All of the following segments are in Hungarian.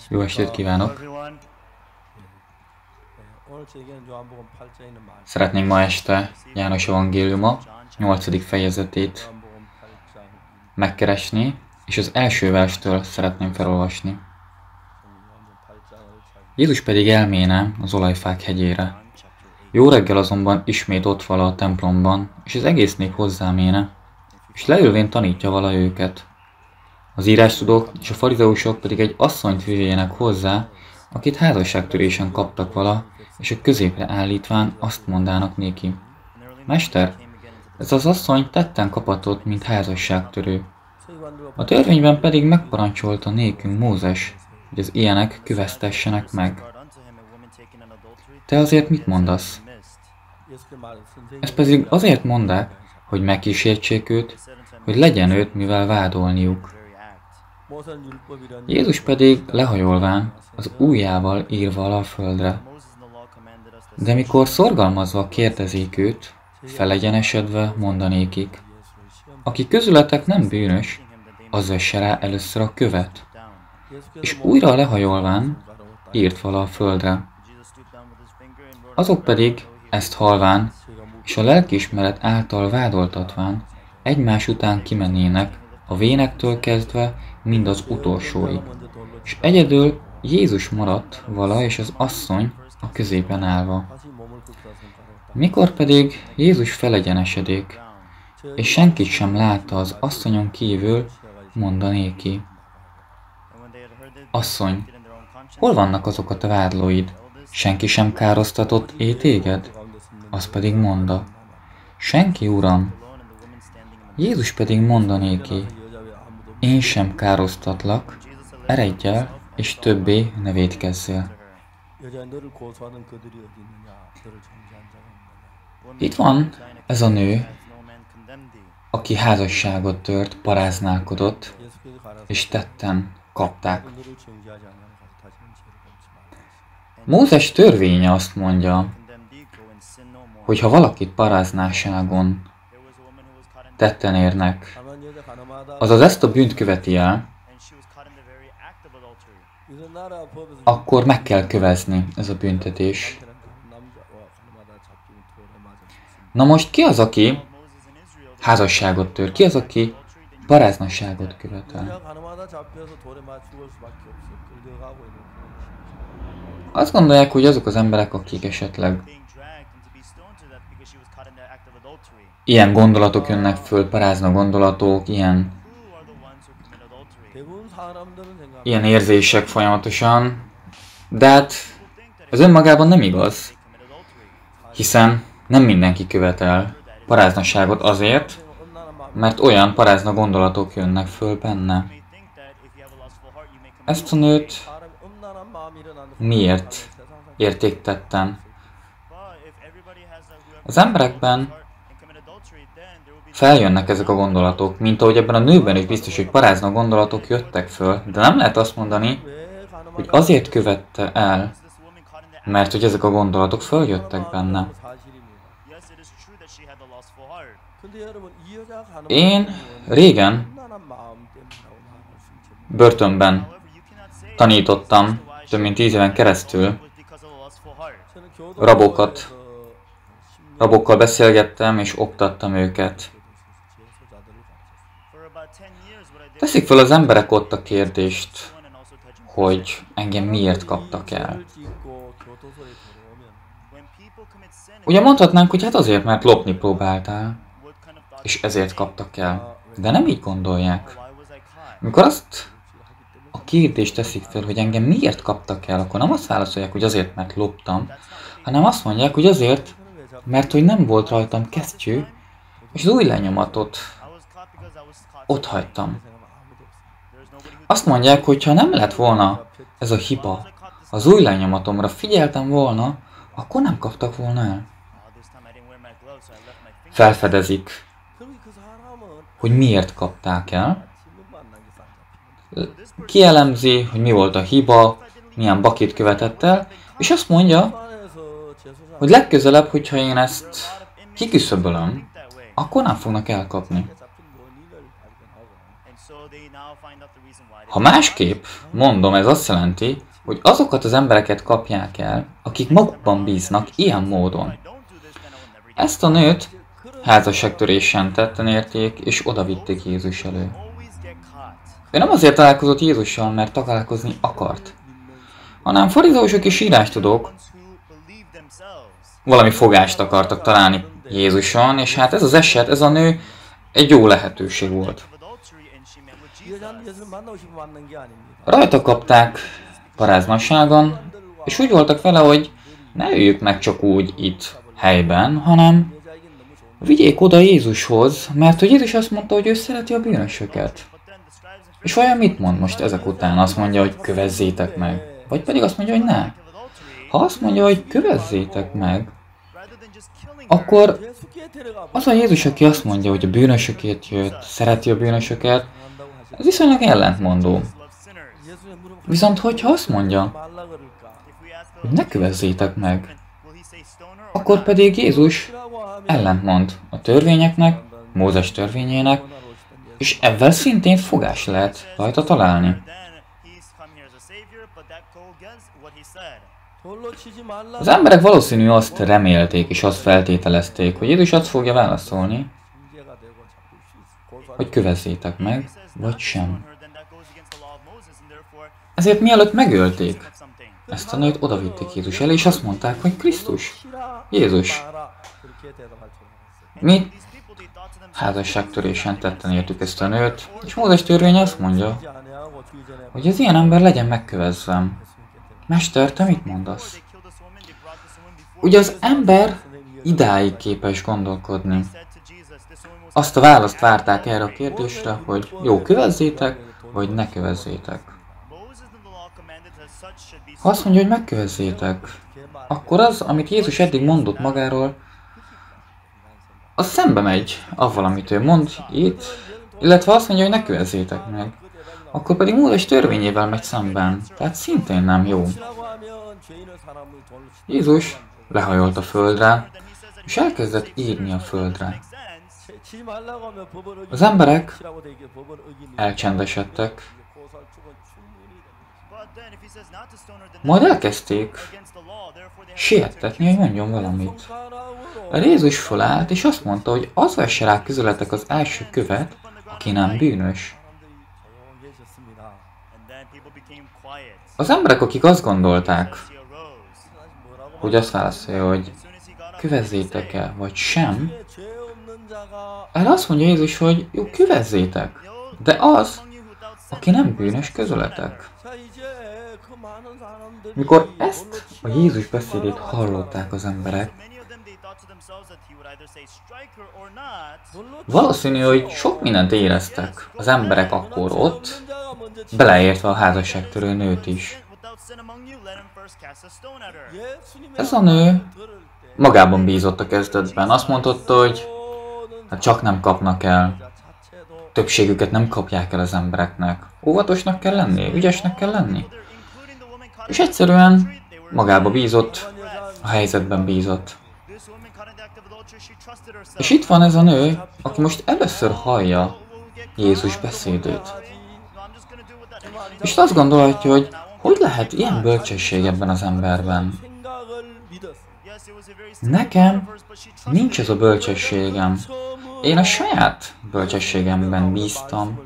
Jó estét kívánok! Szeretnénk ma este János evangéliuma 8. fejezetét megkeresni, és az első verstől szeretném felolvasni. Jézus pedig elméne az olajfák hegyére. Jó reggel azonban ismét ott vala a templomban, és az egész nép hozzáméne, és leülvén tanítja vala őket. Az írástudók és a farizeusok pedig egy asszonyt vigyének hozzá, akit házasságtörésen kaptak vala, és a középre állítván azt mondának néki: Mester, ez az asszony tetten kapatott, mint házasságtörő. A törvényben pedig megparancsolta nékünk Mózes, hogy az ilyenek kövesztessenek meg. Te azért mit mondasz? Ezt pedig azért mondák, hogy megkísértsék őt, hogy legyen őt mivel vádolniuk. Jézus pedig lehajolván az ujjával ír vala a földre. De mikor szorgalmazva kérdezik őt, felegyenesedve mondanékik: aki közületek nem bűnös, az vesse rá először a követ. És újra lehajolván írt vala a földre. Azok pedig ezt halván, és a lelkiismeret által vádoltatván egymás után kimennének, a vénektől kezdve mind az utolsóig. És egyedül Jézus maradt vala és az asszony a középen állva. Mikor pedig Jézus felegyenesedik, és senkit sem látta az asszonyon kívül, mondanéki: Asszony, hol vannak azok a te vádlóid? Senki sem károsztatott téged? Az pedig monda: senki, Uram. Jézus pedig mondanéki: én sem károsztatlak, eredj el, és többé ne vétkezzél. Itt van ez a nő, aki házasságot tört, paráználkodott, és tetten kapták. Mózes törvénye azt mondja, hogy ha valakit paráználságon tetten érnek, azaz ezt a bűnt követi el, akkor meg kell kövezni ez a büntetés. Na most ki az, aki házasságot tör? Ki az, aki paráznaságot követel? Azt gondolják, hogy azok az emberek, akik esetleg ilyen gondolatok jönnek föl, parázna gondolatok, ilyen érzések folyamatosan, de hát ez önmagában nem igaz, hiszen nem mindenki követel paráznaságot azért, mert olyan parázna gondolatok jönnek föl benne. Ezt a nőt miért értéktettem? Az emberekben feljönnek ezek a gondolatok, mint ahogy ebben a nőben is biztos, hogy parázna gondolatok jöttek föl, de nem lehet azt mondani, hogy azért követte el, mert hogy ezek a gondolatok följöttek benne. Én régen börtönben tanítottam, több mint 10 éven keresztül, rabokkal beszélgettem és oktattam őket. Teszik fel az emberek ott a kérdést, hogy engem miért kaptak el. Ugye mondhatnánk, hogy hát azért, mert lopni próbáltál, és ezért kaptak el. De nem így gondolják. Amikor azt a kérdést teszik fel, hogy engem miért kaptak el, akkor nem azt válaszolják, hogy azért, mert loptam, hanem azt mondják, hogy azért, mert hogy nem volt rajtam kesztyű, és az új lenyomatot ott hagytam. Azt mondják, hogy ha nem lett volna ez a hiba, az új lenyomatomra figyeltem volna, akkor nem kaptak volna el. Felfedezik, hogy miért kapták el, kielemzi, hogy mi volt a hiba, milyen bakit követett el, és azt mondja, hogy legközelebb, hogyha én ezt kiküszöbölöm, akkor nem fognak elkapni. Ha másképp mondom, ez azt jelenti, hogy azokat az embereket kapják el, akik magukban bíznak ilyen módon. Ezt a nőt házasságtörésen tetten érték, és odavitték Jézus elő. Ő nem azért találkozott Jézussal, mert találkozni akart, hanem farizeusok és írástudók valami fogást akartak találni Jézuson, és hát ez az eset, ez a nő egy jó lehetőség volt. Rajta kapták paráznasságon, és úgy voltak vele, hogy ne üljük meg csak úgy itt helyben, hanem vigyék oda Jézushoz, mert hogy Jézus azt mondta, hogy ő szereti a bűnösöket. És olyan mit mond most ezek után? Azt mondja, hogy kövezzétek meg. Vagy pedig azt mondja, hogy ne. Ha azt mondja, hogy kövezzétek meg, akkor az a Jézus, aki azt mondja, hogy a bűnösökért jött, szereti a bűnösöket, ez viszonylag ellentmondó. Viszont hogyha azt mondja, hogy ne kövezzétek meg, akkor pedig Jézus ellentmond a törvényeknek, Mózes törvényének, és ebben szintén fogás lehet rajta találni. Az emberek valószínű azt remélték és azt feltételezték, hogy Jézus azt fogja válaszolni, hogy kövezzétek meg, vagy sem. Ezért mielőtt megölték ezt a nőt, odavitték Jézus elé, és azt mondták, hogy Krisztus, Jézus. Mi házasságtörésen tetten értük ezt a nőt, és Mózes törvény azt mondja, hogy az ilyen ember legyen megkövezve. Mester, te mit mondasz? Ugye az ember idáig képes gondolkodni. Azt a választ várták erre a kérdésre, hogy jó, kövezzétek, vagy ne kövezzétek. Ha azt mondja, hogy megkövezzétek, akkor az, amit Jézus eddig mondott magáról, az szembe megy avval, amit ő mond itt, illetve azt mondja, hogy ne kövezzétek meg, akkor pedig Mózes törvényével megy szemben, tehát szintén nem jó. Jézus lehajolt a földre, és elkezdett írni a földre. Az emberek elcsendesedtek, majd elkezdték siettetni, hogy mondjon valamit. Jézus fölállt, és azt mondta, hogy az vesse rá közületek az első követ, aki nem bűnös. Az emberek, akik azt gondolták, hogy azt válaszolja, hogy kövezzétek-e, vagy sem, erre azt mondja Jézus, hogy jó, kövezzétek, de az, aki nem bűnös közületek. Mikor ezt a Jézus beszédét hallották az emberek, valószínű, hogy sok mindent éreztek az emberek akkor ott, beleértve a házasságtörő nőt is. Ez a nő magában bízott a kezdetben. Azt mondta, hogy hát csak nem kapnak el. Többségüket nem kapják el az embereknek. Óvatosnak kell lenni, ügyesnek kell lenni. És egyszerűen magába bízott, a helyzetben bízott. És itt van ez a nő, aki most először hallja Jézus beszédét. És azt gondolhatja, hogy lehet ilyen bölcsesség ebben az emberben. Nekem nincs ez a bölcsességem. Én a saját bölcsességemben bíztam.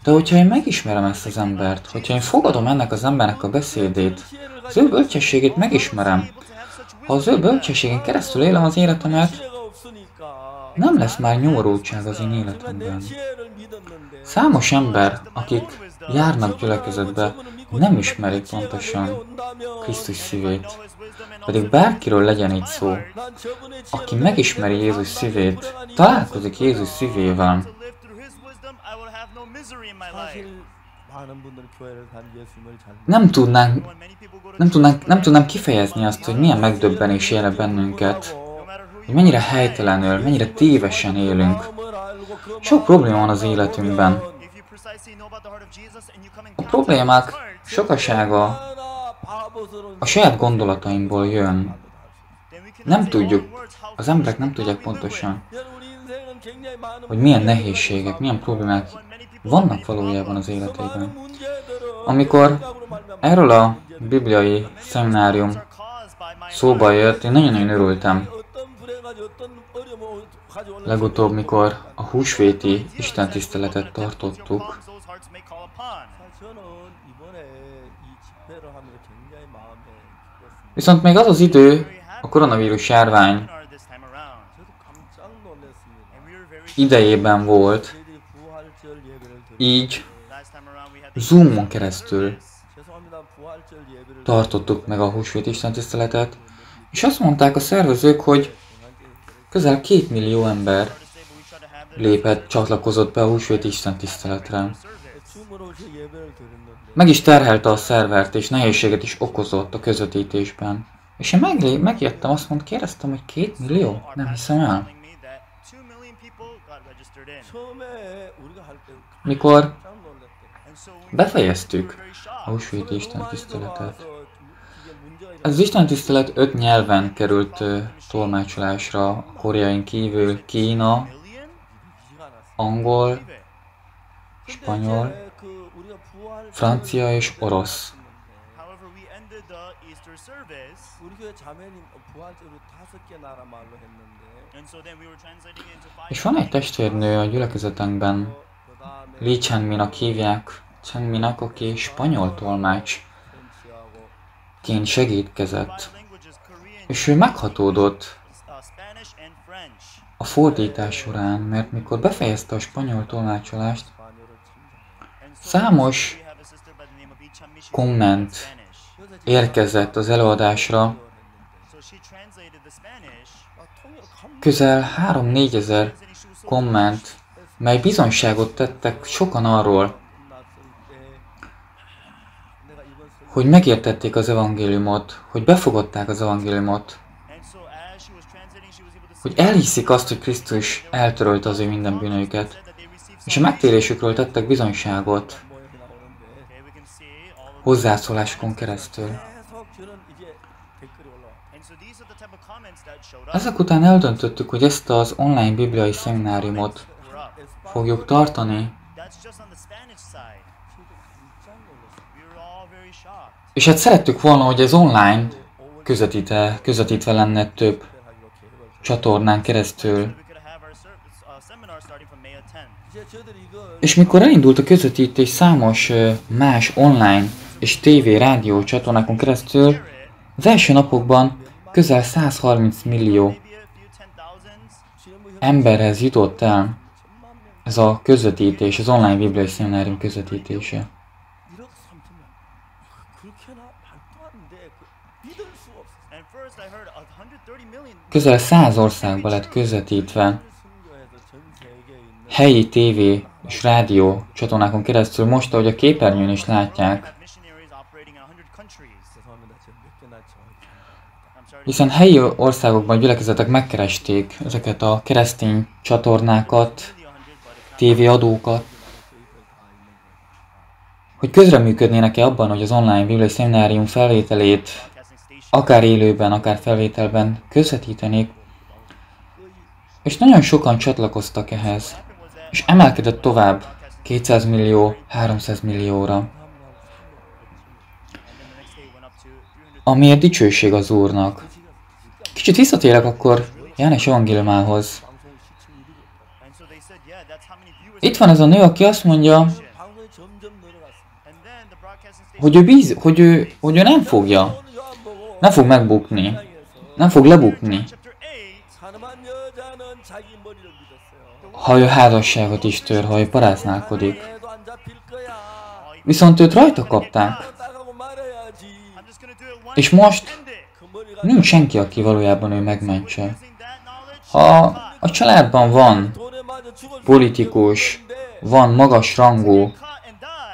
De hogyha én megismerem ezt az embert, hogyha én fogadom ennek az embernek a beszédét, az ő bölcsességét megismerem, ha az ő bölcsességen keresztül élem az életemet, nem lesz már nyomorultság az én életemben. Számos ember, akik járnak gyülekezetbe, nem ismerik pontosan Krisztus szívét. Pedig bárkiről legyen itt szó, aki megismeri Jézus szívét, találkozik Jézus szívével, nem tudnánk kifejezni azt, hogy milyen megdöbbenés él bennünket, hogy mennyire helytelenül, mennyire tévesen élünk. Sok probléma van az életünkben. A problémák sokasága a saját gondolataimból jön. Nem tudjuk, az emberek nem tudják pontosan, hogy milyen nehézségek, milyen problémák vannak valójában az életében. Amikor erről a bibliai szeminárium szóba jött, én nagyon-nagyon örültem. Legutóbb, mikor a húsvéti istentiszteletet tartottuk, viszont még az az idő, a koronavírus járvány idejében volt, így Zoomon keresztül tartottuk meg a húsvéti istentiszteletet, és azt mondták a szervezők, hogy közel 2 millió ember csatlakozott be a húsvéti istentiszteletre. Meg is terhelte a szervert, és nehézséget is okozott a közvetítésben. És én megjöttem, kérdeztem, hogy 2 millió? Nem hiszem el. Mikor befejeztük a húsvéti istentiszteletet, az istentisztelet 5 nyelven került tolmácsolásra, a koreain kívül kína, angol, spanyol, francia és orosz. És van egy testvérnő a gyülekezetünkben, Lee Changminak hívják, Changminak, aki spanyol tolmácsként segítkezett. És ő meghatódott a fordítás során, mert mikor befejezte a spanyol tolmácsolást, számos komment érkezett az előadásra, közel 3-4 ezer komment, mely bizonyságot tettek sokan arról, hogy megértették az evangéliumot, hogy befogadták az evangéliumot, hogy elhiszik azt, hogy Krisztus eltörölte az ő minden bűnöket, és a megtérésükről tettek bizonyságot hozzászólásokon keresztül. Ezek után eldöntöttük, hogy ezt az online bibliai szemináriumot fogjuk tartani, és hát szerettük volna, hogy ez online közvetítve lenne több csatornán keresztül. És mikor elindult a közvetítés számos más online és TV, rádió csatornákon keresztül, az első napokban közel 130 millió emberhez jutott el ez a közvetítés, az online bibliai szeminárium közvetítése. Közel 100 országban lett közvetítve helyi TV és rádió csatornákon keresztül, most, ahogy a képernyőn is látják, hiszen helyi országokban gyülekezetek megkeresték ezeket a keresztény csatornákat, tévéadókat, hogy közreműködnének-e abban, hogy az online bibliai szeminárium felvételét akár élőben, akár felvételben közvetítenék, és nagyon sokan csatlakoztak ehhez, és emelkedett tovább 200 millió, 300 millióra. Amiért dicsőség az Úrnak. Kicsit visszatérek akkor János evangéliumához. Itt van ez a nő, aki azt mondja, hogy ő nem fog megbukni, nem fog lebukni, ha ő házasságot is tör, ha ő paráználkodik. Viszont őt rajta kapták, és most nincs senki, aki valójában ő megmentse. Ha a családban van politikus, van magas rangú,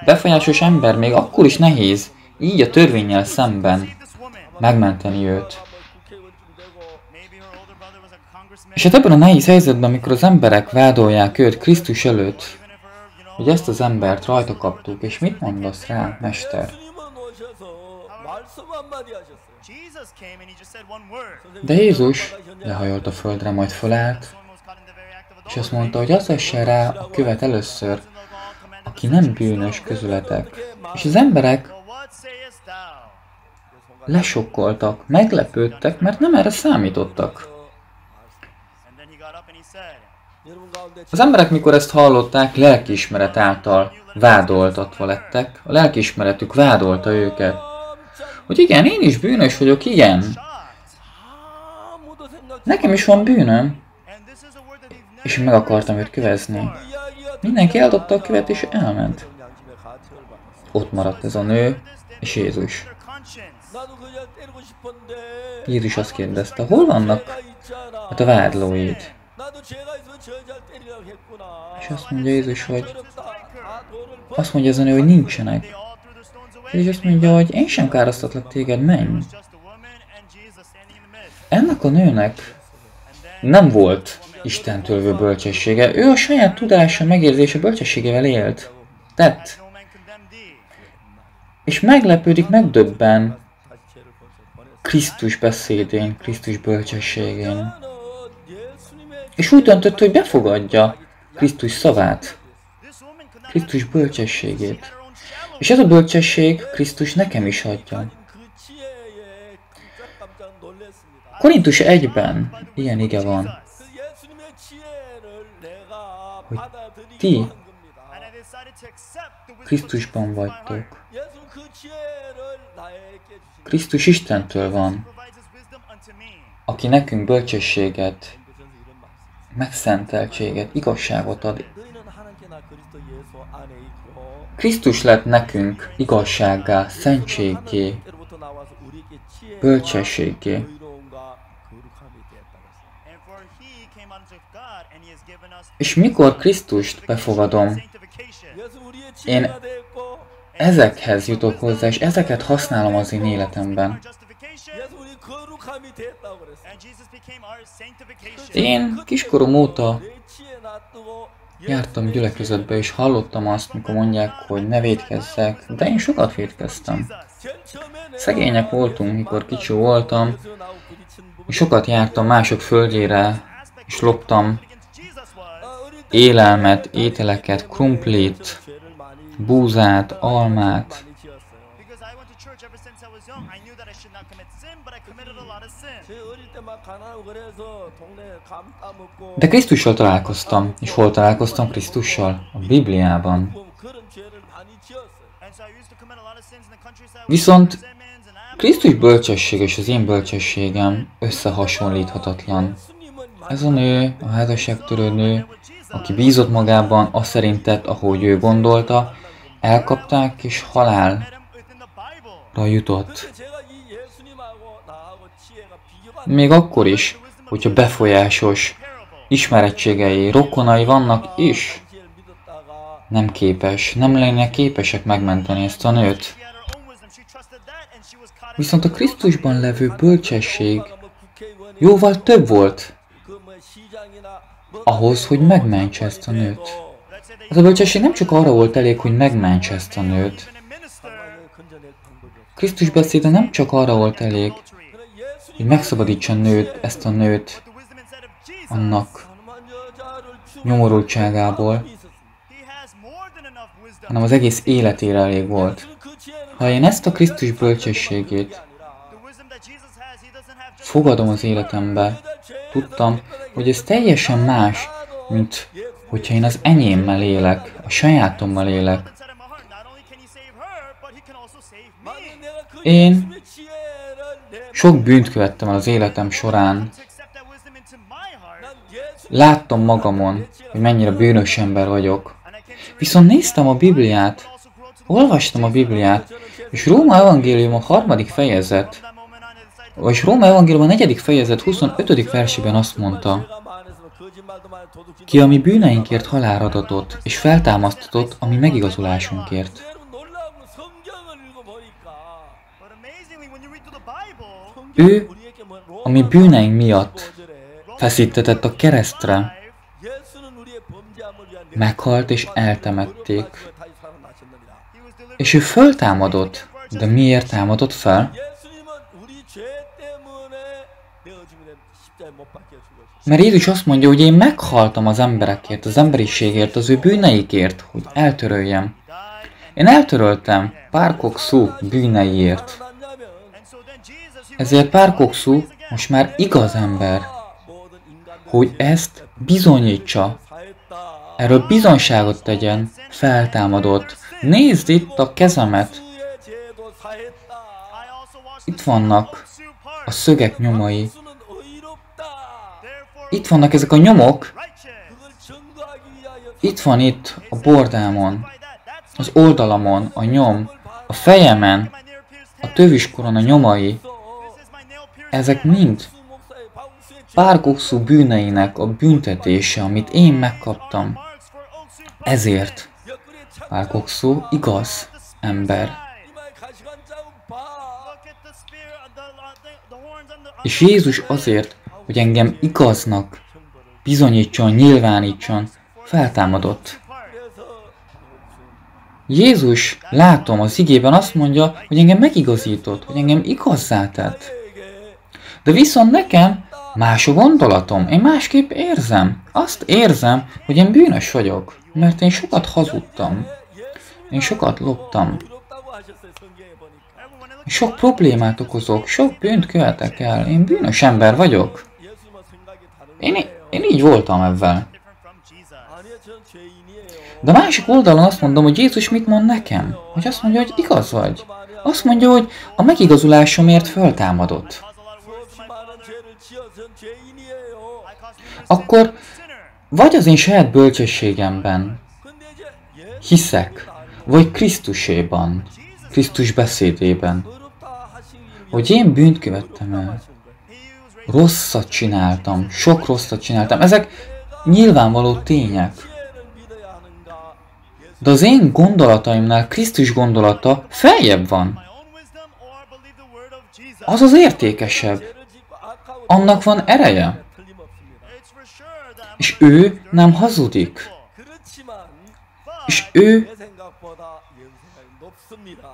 befolyásos ember, még akkor is nehéz így a törvénnyel szemben megmenteni őt. És hát ebben a nehéz helyzetben, amikor az emberek vádolják őt Krisztus előtt, hogy ezt az embert rajta kaptuk, és mit mondasz rá, Mester? De Jézus lehajolt a földre, majd fölállt, és És azt mondta, hogy az vesse rá a követ először, aki nem bűnös közületek. És az emberek lesokkoltak, meglepődtek, mert nem erre számítottak. Az emberek, mikor ezt hallották, lelkiismeret által vádoltatva lettek. A lelkiismeretük vádolta őket. Hogy igen, én is bűnös vagyok, igen. Nekem is van bűnöm. És én meg akartam őt kövezni. Mindenki eldobta a követ és elment. Ott maradt ez a nő és Jézus. Jézus azt kérdezte, hol vannak hát a vádlóid? És azt mondja Jézus, hogy azt mondja ez a nő, hogy nincsenek. És azt mondja, hogy én sem károsztatlak téged, menj. Ennek a nőnek nem volt Istentől jövő bölcsessége. Ő a saját tudása, megérzése, bölcsességével élt. Tett. És meglepődik, megdöbben Krisztus beszédén, Krisztus bölcsességén. És úgy döntött, hogy befogadja Krisztus szavát, Krisztus bölcsességét. És ez a bölcsesség Krisztus nekem is adja. Korintus 1-ben ilyen ige van, hogy ti Krisztusban vagytok. Krisztus Istentől van, aki nekünk bölcsességet, megszenteltséget, igazságot ad. Krisztus lett nekünk igazsággá, szentséggé, bölcsességgé. És mikor Krisztust befogadom, én ezekhez jutok hozzá, és ezeket használom az én életemben. Én kiskorom óta jártam gyülekezetbe, és hallottam azt, mikor mondják, hogy ne vétkezzek, de én sokat vétkeztem. Szegények voltunk, mikor kicsi voltam, és sokat jártam mások földjére, és loptam élelmet, ételeket, krumplit, búzát, almát. De Krisztussal találkoztam. És hol találkoztam Krisztussal? A Bibliában. Viszont Krisztus bölcsessége és az én bölcsességem összehasonlíthatatlan. Ez a nő, a házasságtörő nő, aki bízott magában, azt szerint tett, ahogy ő gondolta, elkapták és halálra jutott. Még akkor is, hogyha befolyásos ismerettségei, rokonai vannak is, nem lennének képesek megmenteni ezt a nőt. Viszont a Krisztusban levő bölcsesség jóval több volt ahhoz, hogy megmentse ezt a nőt. Ez a bölcsesség nem csak arra volt elég, hogy megmentse ezt a nőt. Krisztus beszéde nem csak arra volt elég, hogy megszabadítsa ezt a nőt annak nyomorultságából, hanem az egész életére elég volt. Ha én ezt a Krisztus bölcsességét fogadom az életembe, tudtam, hogy ez teljesen más, mint hogyha én az enyémmel élek, a sajátommal élek. Én sok bűnt követtem el az életem során. Láttam magamon, hogy mennyire bűnös ember vagyok. Viszont néztem a Bibliát, olvastam a Bibliát, és Róma evangélium a 3. fejezet, és Róma evangélium a 4. fejezet 25. versében azt mondta, ki a mi bűneinkért halálra adatott, és feltámasztatott a mi megigazulásunkért. Ő a mi bűneink miatt feszítetett a keresztre, meghalt és eltemették. És ő föltámadott. De miért támadott fel? Mert Jézus azt mondja, hogy én meghaltam az emberekért, az emberiségért, az ő bűneikért, hogy eltöröljem. Én eltöröltem Pár Kok-Szu bűneiért. Ezért Pár Kok-Szu most már igaz ember, hogy ezt bizonyítsa. Erről bizonyságot tegyen, feltámadott. Nézd itt a kezemet. Itt vannak a szögek nyomai. Itt vannak ezek a nyomok. Itt van itt a bordámon, az oldalamon a nyom, a fejemen, a töviskoron a nyomai. Ezek mind Pár Kok-Szu bűneinek a büntetése, amit én megkaptam. Ezért Pár Kok-Szu igaz ember. És Jézus azért, hogy engem igaznak bizonyítson, nyilvánítson, feltámadott. Jézus, látom, az igében azt mondja, hogy engem megigazított, hogy engem igazzá tett. De viszont nekem más a gondolatom, én másképp érzem. Azt érzem, hogy én bűnös vagyok, mert én sokat hazudtam. Én sokat loptam. Sok problémát okozok, sok bűnt követek el, én bűnös ember vagyok. Én így voltam ebben. De a másik oldalon azt mondom, hogy Jézus mit mond nekem? Hogy azt mondja, hogy igaz vagy. Azt mondja, hogy a megigazulásomért föltámadott. Akkor vagy az én saját bölcsességemben hiszek, vagy Krisztuséban, Krisztus beszédében, hogy én bűnt követtem el. Rosszat csináltam, sok rosszat csináltam. Ezek nyilvánvaló tények. De az én gondolataimnál Krisztus gondolata feljebb van. Az az értékesebb. Annak van ereje. És ő nem hazudik. És ő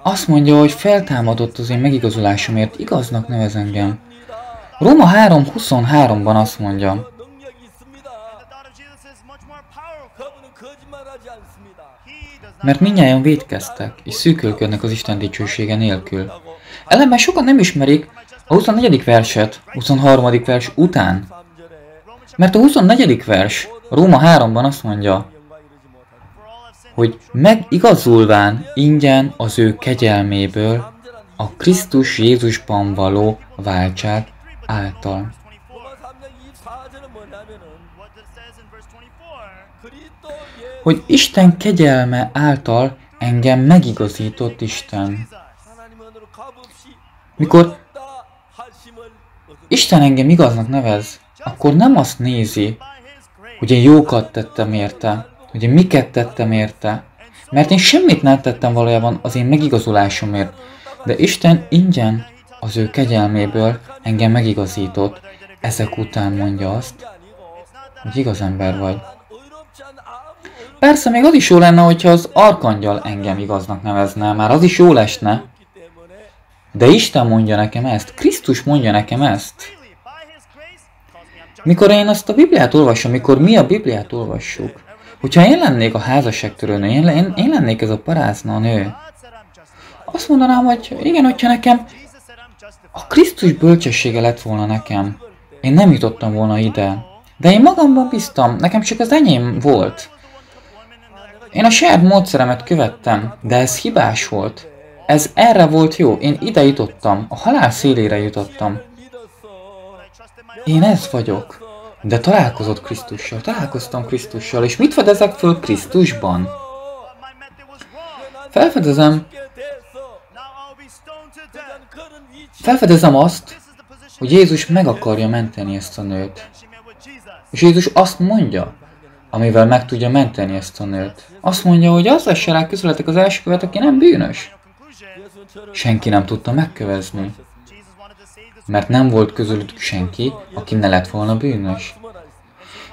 azt mondja, hogy feltámadott az én megigazulásomért, igaznak nevez engem. Róma 3:23-ban azt mondja, mert mindnyájan vétkeztek, és szűkölködnek az Isten dicsősége nélkül. Ellenben sokan nem ismerik a 24. verset, 23. vers után. Mert a 24. vers Róma 3-ban azt mondja, hogy megigazulván ingyen az ő kegyelméből a Krisztus Jézusban való váltság által. Hogy Isten kegyelme által engem megigazított Isten. Mikor Isten engem igaznak nevez, akkor nem azt nézi, hogy én jókat tettem érte, hogy én miket tettem érte, mert én semmit nem tettem valójában az én megigazulásomért, de Isten ingyen az ő kegyelméből engem megigazított, ezek után mondja azt, hogy igaz ember vagy. Persze még az is jó lenne, hogyha az arkangyal engem igaznak nevezne, már az is jó esne, de Isten mondja nekem ezt, Krisztus mondja nekem ezt. Mikor én azt a Bibliát olvasom, mikor mi a Bibliát olvassuk, hogyha én lennék a házasságtörőnő, én lennék ez a parázna nő, azt mondanám, hogy igen, hogyha nekem a Krisztus bölcsessége lett volna nekem, én nem jutottam volna ide. De én magamban bíztam, nekem csak az enyém volt. Én a saját módszeremet követtem, de ez hibás volt. Ez erre volt jó, én ide jutottam, a halál szélére jutottam. Én ez vagyok. De találkoztam Krisztussal, és mit fedezek föl Krisztusban? Felfedezem azt, hogy Jézus meg akarja menteni ezt a nőt. És Jézus azt mondja, amivel meg tudja menteni ezt a nőt. Azt mondja, hogy az vesse rá közületek az első követ, aki nem bűnös. Senki nem tudta megkövezni. Mert nem volt közülük senki, aki ne lett volna bűnös.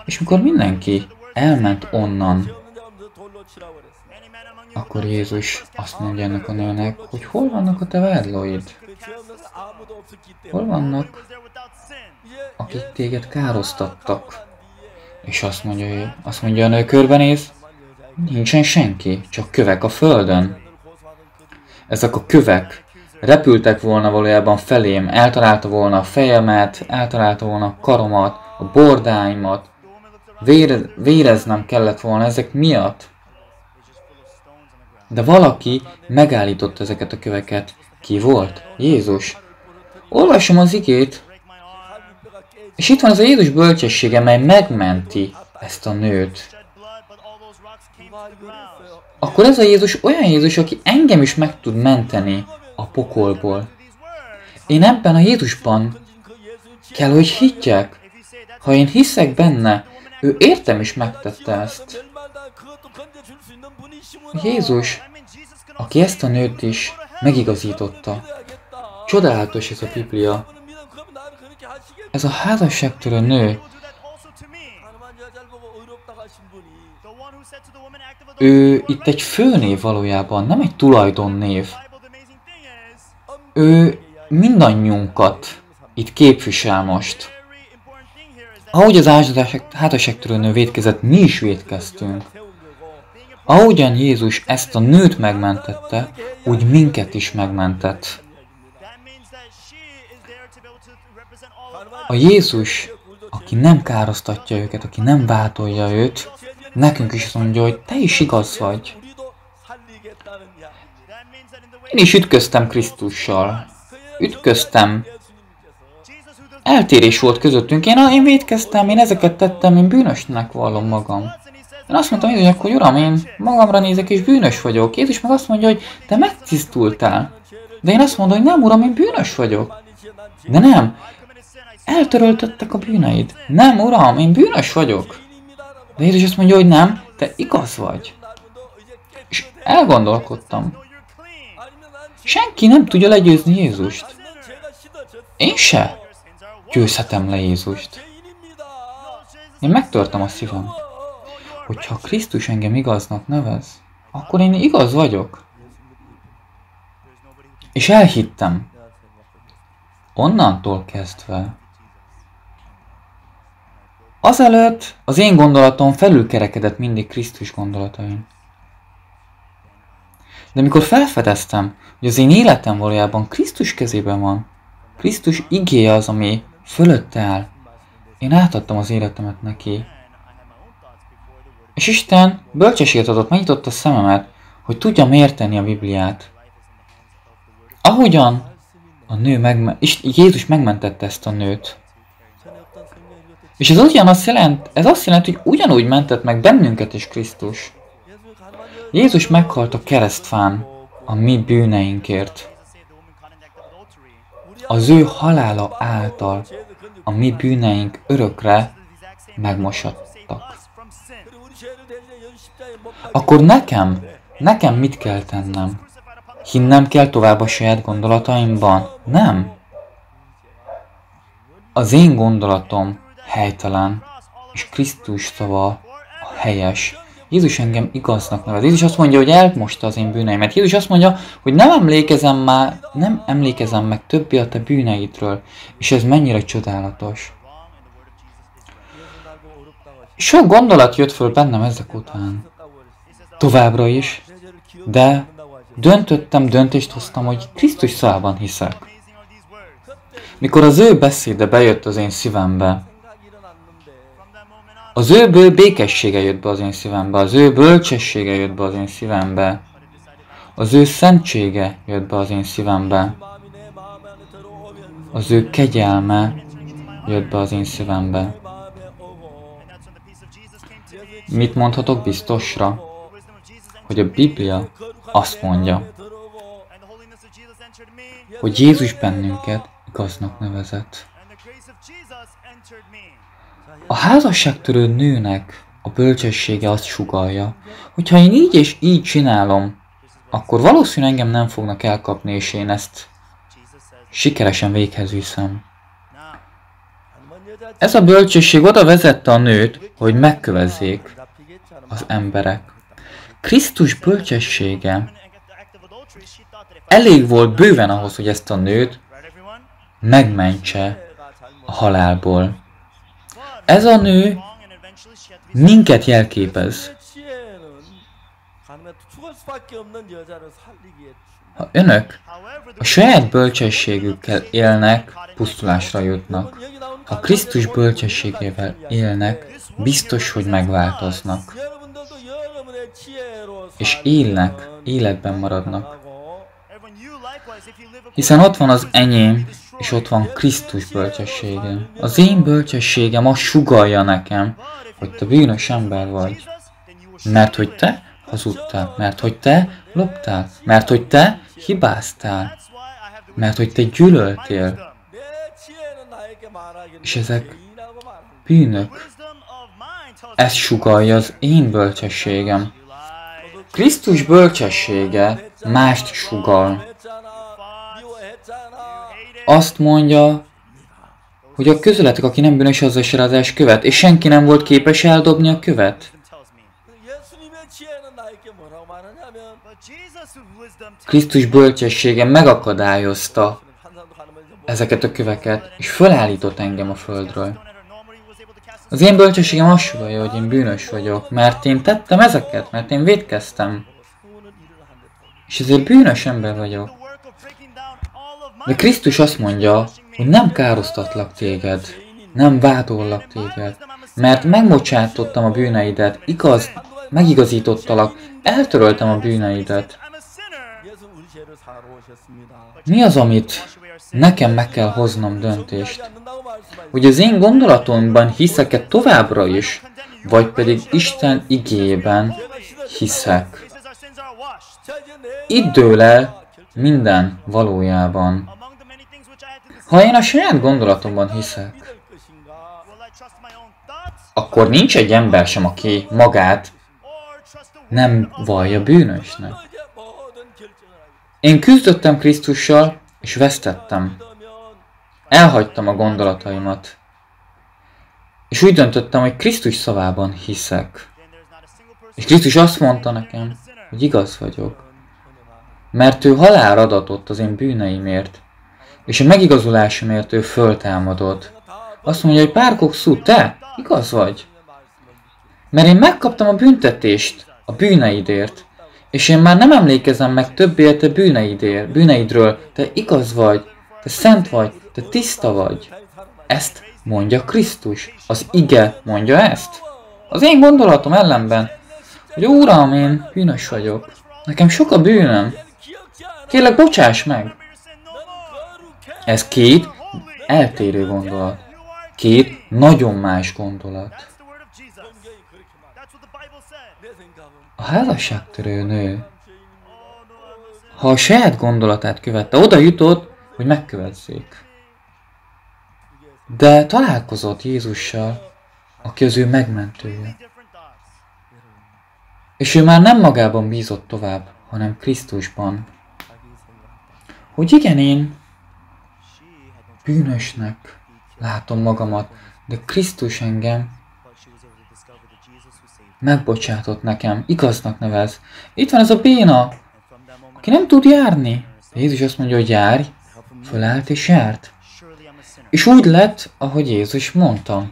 És mikor mindenki elment onnan, Akkor Jézus azt mondja ennek a nőnek, hogy hol vannak a te vádlóid? Hol vannak, akik téged károsztattak? És azt mondja a nő, körbenéz, nincsen senki, csak kövek a földön. Ezek a kövek repültek volna valójában felém, eltalálta volna a fejemet, eltalálta volna a karomat, a bordáimat, véreznem kellett volna ezek miatt. De valaki megállította ezeket a köveket. Ki volt? Jézus. Olvasom az igét, és itt van az a Jézus bölcsessége, mely megmenti ezt a nőt. Akkor ez a Jézus olyan Jézus, aki engem is meg tud menteni a pokolból. Én ebben a Jézusban kell, hogy higgyek. Ha én hiszek benne, ő értem is megtette ezt. Jézus, aki ezt a nőt is megigazította. Csodálatos ez a Biblia. Ez a házasságtörő nő, ő itt egy főnév valójában, nem egy tulajdonnév. Ő mindannyiunkat itt képvisel most. Ahogy az házasságtörő nő vétkezett, mi is vétkeztünk. Ahogyan Jézus ezt a nőt megmentette, úgy minket is megmentett. A Jézus, aki nem károsztatja őket, aki nem vádolja őt, nekünk is mondja, hogy te is igaz vagy. Én is ütköztem Krisztussal. Ütköztem. Eltérés volt közöttünk. Én vétkeztem, én ezeket tettem, én bűnösnek vallom magam. Én azt mondtam Jézusnak, hogy Uram, én magamra nézek és bűnös vagyok. Jézus meg azt mondja, hogy te megtisztultál. De én azt mondom, hogy nem, Uram, én bűnös vagyok. De nem. Eltöröltöttek a bűneid. Nem, Uram, én bűnös vagyok. De Jézus azt mondja, hogy nem, te igaz vagy. És elgondolkodtam. Senki nem tudja legyőzni Jézust. Én se győzhetem le Jézust. Én megtörtem a szívem. Hogyha Krisztus engem igaznak nevez, akkor én igaz vagyok. És elhittem. Onnantól kezdve. Azelőtt az én gondolatom felülkerekedett mindig Krisztus gondolatain. De amikor felfedeztem, hogy az én életem valójában Krisztus kezében van, Krisztus igéje az, ami fölötte áll, én átadtam az életemet neki. És Isten bölcsességet adott, megnyitotta a szememet, hogy tudjam érteni a Bibliát. Ahogyan a nő és Jézus megmentette ezt a nőt. És ez azt jelenti, hogy ugyanúgy mentett meg bennünket is Krisztus. Jézus meghalt a keresztfán a mi bűneinkért. Az ő halála által a mi bűneink örökre megmosattak. Akkor nekem mit kell tennem? Hinnem kell tovább a saját gondolataimban? Nem. Az én gondolatom helytelen, és Krisztus szava a helyes. Jézus engem igaznak nevez. Jézus azt mondja, hogy elmosta az én bűneimet. Jézus azt mondja, hogy nem emlékezem meg többé a te bűneidről. És ez mennyire csodálatos. Sok gondolat jött föl bennem ezek után. Továbbra is. De döntést hoztam, hogy Krisztus szavában hiszek. Mikor az ő beszéde bejött az én szívembe, az őből békessége jött be az én szívembe, az ő bölcsessége jött be az én szívembe, az ő szentsége jött be az én szívembe, az ő kegyelme jött be az én szívembe. Mit mondhatok biztosra? Hogy a Biblia azt mondja, hogy Jézus bennünket igaznak nevezett. A házasságtörő nőnek a bölcsessége azt sugallja, hogy ha én így és így csinálom, akkor valószínűleg engem nem fognak elkapni, és én ezt sikeresen véghez viszem. Ez a bölcsesség oda vezette a nőt, hogy megkövezzék az emberek. Krisztus bölcsessége elég volt bőven ahhoz, hogy ezt a nőt megmentse a halálból. Ez a nő minket jelképez. Ha önök a saját bölcsességükkel élnek, pusztulásra jutnak. Ha Krisztus bölcsességével élnek, biztos, hogy megváltoznak. És élnek, életben maradnak. Hiszen ott van az enyém, és ott van Krisztus bölcsessége. Az én bölcsességem azt sugallja nekem, hogy te bűnös ember vagy. Mert hogy te hazudtál, mert hogy te loptál, mert hogy te hibáztál, mert hogy te gyűlöltél. És ezek bűnök. Ez sugallja az én bölcsességem. Krisztus bölcsessége mást sugall. Azt mondja, hogy a közületek, aki nem bűnös, az eserazás követ, és senki nem volt képes eldobni a követ. Krisztus bölcsessége megakadályozta ezeket a köveket, és felállított engem a földről. Az én bölcsességem azt sugallja, hogy én bűnös vagyok, mert én tettem ezeket, mert én vétkeztem. És ezért bűnös ember vagyok. De Krisztus azt mondja, hogy nem károsztatlak téged, nem vádollak téged, mert megbocsátottam a bűneidet, igaz, megigazítottalak, eltöröltem a bűneidet. Mi az, amit nekem meg kell hoznom döntést? Hogy az én gondolatomban hiszek-e továbbra is, vagy pedig Isten igéjében hiszek. Itt dől el minden valójában. Ha én a saját gondolatomban hiszek, akkor nincs egy ember sem, aki magát nem vallja bűnösnek. Én küzdöttem Krisztussal, és vesztettem. Elhagytam a gondolataimat. És úgy döntöttem, hogy Krisztus szavában hiszek. És Krisztus azt mondta nekem, hogy igaz vagyok. Mert ő halálra adatott az én bűneimért. És a megigazulásomért ő föltámadott. Azt mondja, hogy Párkokszú, te igaz vagy. Mert én megkaptam a büntetést a bűneidért. És én már nem emlékezem meg többé a te bűneidről. Te igaz vagy, te szent vagy, te tiszta vagy. Ezt mondja Krisztus. Az ige mondja ezt. Az én gondolatom ellenben, hogy Uram, én bűnös vagyok. Nekem sok a bűnöm. Kérlek, bocsáss meg. Ez két eltérő gondolat. Két nagyon más gondolat. A házasságtörő nő, ha a saját gondolatát követte, oda jutott, hogy megkövezzék. De találkozott Jézussal, aki az ő megmentője. És ő már nem magában bízott tovább, hanem Krisztusban. Hogy igen, én bűnösnek látom magamat, de Krisztus engem megbocsátott nekem, igaznak nevez. Itt van ez a béna, aki nem tud járni. Jézus azt mondja, hogy járj, fölállt és járt. És úgy lett, ahogy Jézus mondta.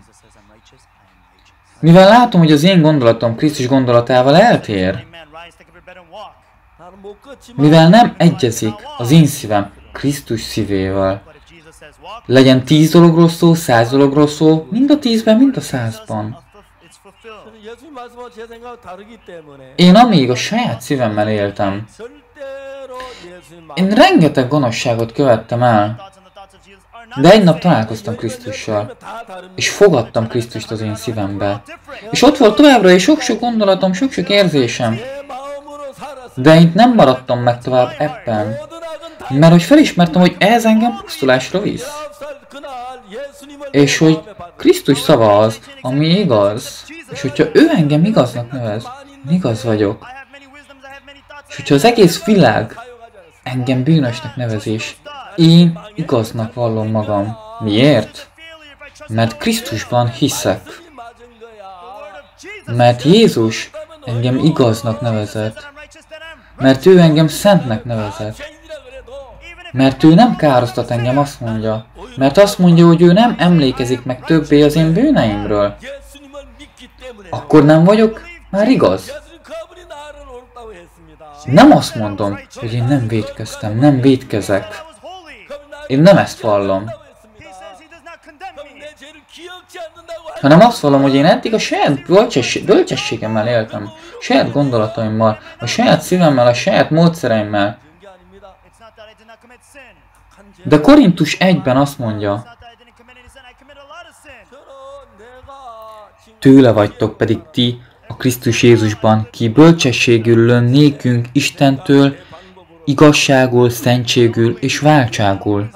Mivel látom, hogy az én gondolatom Krisztus gondolatával eltér, mivel nem egyezik az én szívem Krisztus szívével, legyen 10 dologról szó, 100 dologról szó, mind a 10-ben, mind a 100-ban. Én amíg a saját szívemmel éltem, én rengeteg gonoszságot követtem el, de egy nap találkoztam Krisztussal, és fogadtam Krisztust az én szívembe. És ott volt továbbra is sok-sok gondolatom, sok-sok érzésem. De én nem maradtam meg tovább ebben, mert hogy felismertem, hogy ez engem pusztulásra visz. És hogy Krisztus szava az, ami igaz. És hogyha ő engem igaznak nevez, igaz vagyok. És hogyha az egész világ engem bűnösnek nevezés, én igaznak vallom magam. Miért? Mert Krisztusban hiszek. Mert Jézus engem igaznak nevezett, mert ő engem szentnek nevezett, mert ő nem károsztat engem, azt mondja, mert azt mondja, hogy ő nem emlékezik meg többé az én bűneimről. Akkor nem vagyok már igaz. Nem azt mondom, hogy én nem vétkeztem, nem vétkezek. Én nem ezt vallom. Hanem azt vallom, hogy én eddig a saját bölcsességemmel éltem, a saját gondolataimmal, a saját szívemmel, a saját módszereimmel. De Korintus 1-ben azt mondja, tőle vagytok pedig ti, a Krisztus Jézusban, ki bölcsességül lön nékünk Istentől, igazságul, szentségül és váltságul.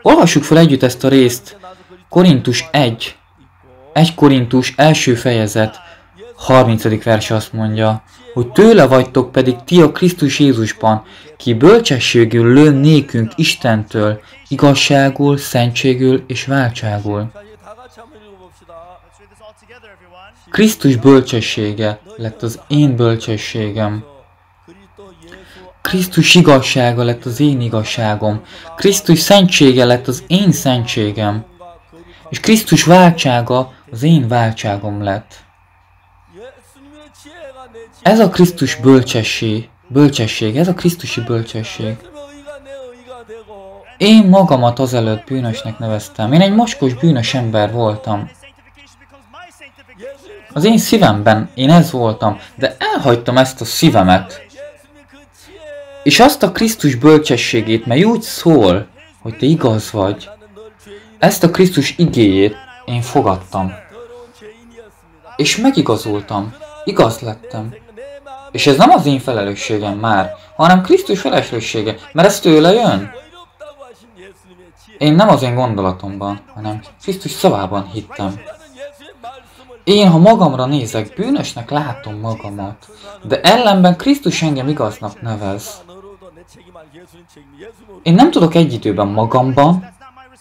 Olvassuk fel együtt ezt a részt. Korintus 1. 1 Korintus első fejezet, 30. vers azt mondja, hogy tőle vagytok pedig ti a Krisztus Jézusban, ki bölcsességül lön nékünk Istentől, igazságul, szentségül és váltságul. Krisztus bölcsessége lett az én bölcsességem. Krisztus igazsága lett az én igazságom. Krisztus szentsége lett az én szentségem. És Krisztus váltsága az én váltságom lett. Ez a Krisztus bölcsesség, ez a Krisztusi bölcsesség. Én magamat azelőtt bűnösnek neveztem. Én egy mocskos bűnös ember voltam. Az én szívemben én ez voltam, de elhagytam ezt a szívemet. És azt a Krisztus bölcsességét, mely úgy szól, hogy te igaz vagy, ezt a Krisztus igéjét én fogadtam. És megigazultam, igaz lettem. És ez nem az én felelősségem már, hanem Krisztus felelőssége, mert ez tőle jön. Én nem az én gondolatomban, hanem Krisztus szavában hittem. Én, ha magamra nézek, bűnösnek látom magamat, de ellenben Krisztus engem igaznak nevez. Én nem tudok egy időben magamban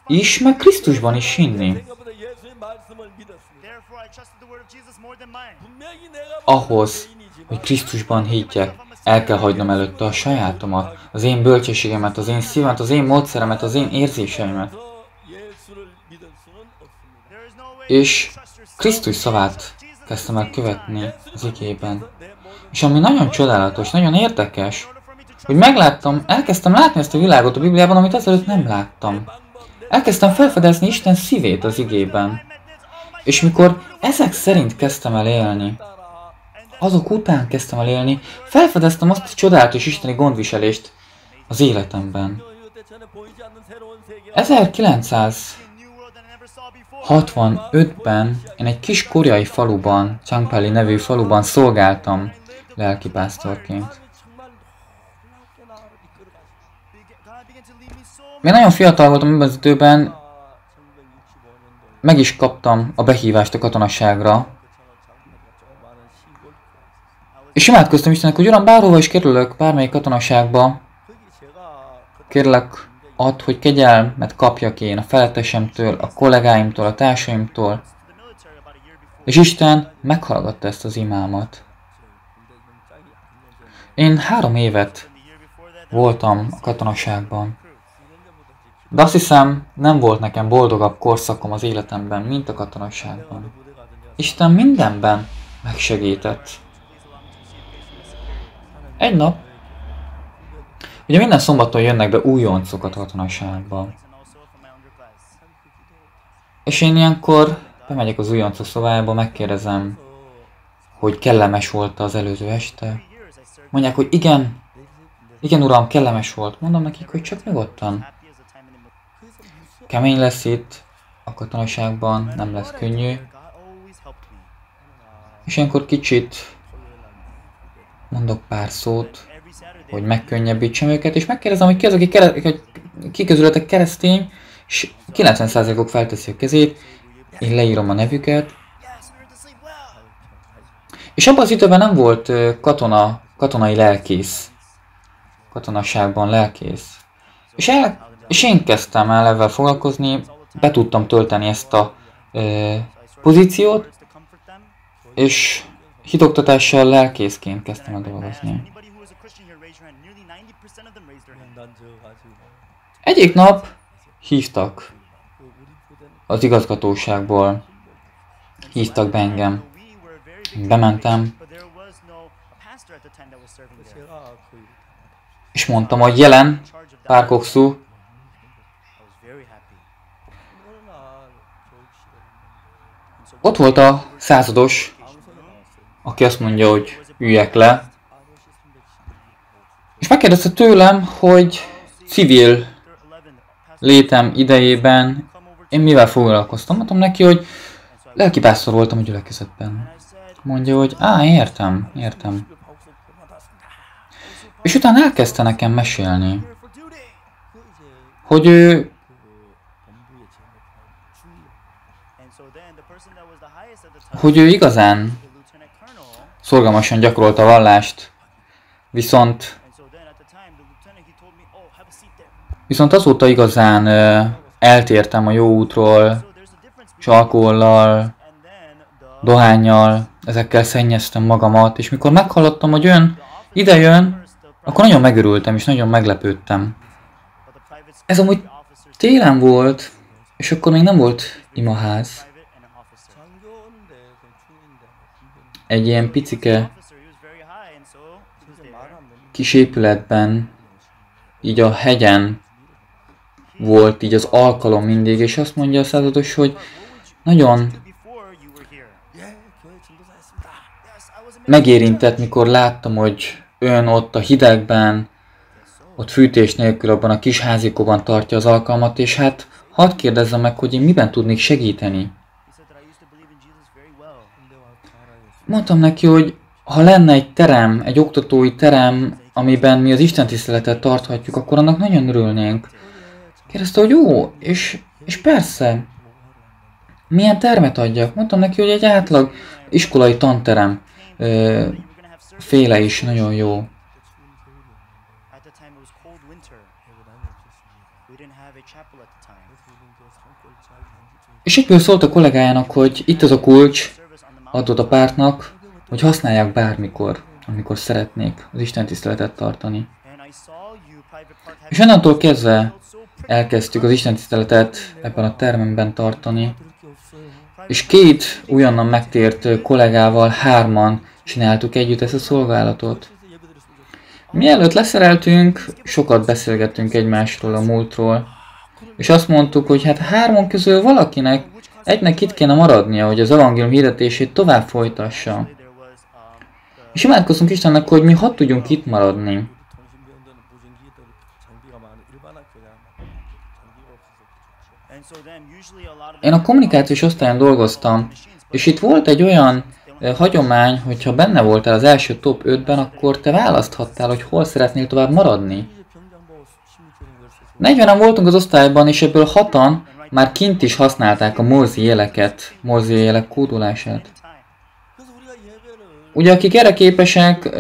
is, meg Krisztusban is hinni. Ahhoz, hogy Krisztusban higgyek, el kell hagynom előtte a sajátomat, az én bölcsességemet, az én szívemet, az én módszeremet, az én érzéseimet. És Krisztus szavát kezdtem el követni az igében. És ami nagyon csodálatos, nagyon érdekes, hogy elkezdtem látni ezt a világot a Bibliában, amit azelőtt nem láttam. Elkezdtem felfedezni Isten szívét az igében. És mikor ezek szerint kezdtem el élni, azok után kezdtem el élni, felfedeztem azt a csodálatos isteni gondviselést az életemben. 1965-ben én egy kis koreai faluban, Changpali nevű faluban szolgáltam lelkipásztorként. Még nagyon fiatal voltam ebben az időben, meg is kaptam a behívást a katonaságra. És imádkoztam Istennek, hogy Uram, bárhova is kerülök, bármelyik katonaságba, kérlek, add, hogy kegyelmet kapjak én a felettesemtől, a kollégáimtól, a társaimtól. És Isten meghallgatta ezt az imámat. Én 3 évet voltam a katonaságban. De azt hiszem, nem volt nekem boldogabb korszakom az életemben, mint a katonaságban. Isten mindenben megsegített. Egy nap, ugye minden szombaton jönnek be újoncok a katonaságba. És én ilyenkor bemegyek az újoncok szobájába, megkérdezem, hogy kellemes volt az előző este. Mondják, hogy igen, uram, kellemes volt. Mondom nekik, hogy csak nyugodtan. Kemény lesz itt a katonaságban, nem lesz könnyű. És ilyenkor kicsit mondok pár szót, hogy megkönnyebbítsem őket, és megkérdezem, hogy ki az, ki közületek keresztény, és 90%-ok felteszi a kezét, én leírom a nevüket. És abban az időben nem volt katonai lelkész, katonaságban lelkész. És én kezdtem el ezzel foglalkozni, be tudtam tölteni ezt a pozíciót, és hitoktatással lelkészként kezdtem el dolgozni. Egyik nap hívtak az igazgatóságból, hívtak be engem. Bementem, és mondtam, hogy jelen, Párkokszú. Ott volt a százados, aki azt mondja, hogy üljek le. És megkérdezte tőlem, hogy civil létem idejében én mivel foglalkoztam. Mondtam neki, hogy lelkipásztor voltam a gyülekezetben. Mondja, hogy értem. És utána elkezdte nekem mesélni, hogy ő igazán szorgalmasan gyakorolta a vallást, viszont azóta igazán eltértem a jó útról, és alkohollal, dohánnyal, ezekkel szennyeztem magamat, és mikor meghallottam, hogy ön ide jön, akkor nagyon megörültem, és nagyon meglepődtem. Ez amúgy télen volt, és akkor még nem volt imaház. Egy ilyen picike kis épületben, így a hegyen volt így az alkalom mindig, és azt mondja a százados, hogy nagyon megérintett, mikor láttam, hogy ön ott a hidegben, ott fűtés nélkül abban a kis házikóban tartja az alkalmat, és hát hadd kérdezzem meg, hogy én miben tudnék segíteni. Mondtam neki, hogy ha lenne egy terem, egy oktatói terem, amiben mi az istentiszteletet tarthatjuk, akkor annak nagyon örülnénk. Kérdezte, hogy jó, és persze, milyen termet adjak? Mondtam neki, hogy egy átlag iskolai tanterem, féle is nagyon jó. És egyből szólt a kollégájának, hogy itt az a kulcs, adott a pártnak, hogy használják bármikor, amikor szeretnék az istentiszteletet tartani. És onnantól kezdve elkezdtük az istentiszteletet ebben a termemben tartani, és két újonnan megtért kollégával 3-an csináltuk együtt ezt a szolgálatot. Mielőtt leszereltünk, sokat beszélgettünk egymásról, a múltról, és azt mondtuk, hogy hát 3 közül valakinek, egynek itt kéne maradnia, hogy az evangélium hirdetését tovább folytassa. És imádkoztunk Istennek, hogy mi hadd tudjunk itt maradni. Én a kommunikációs osztályon dolgoztam, és itt volt egy olyan hagyomány, hogyha benne voltál az első top 5-ben, akkor te választhattál, hogy hol szeretnél tovább maradni. 40-en voltunk az osztályban, és ebből 6-an már kint is használták a morzi jelek kódolását. Ugye akik erre képesek,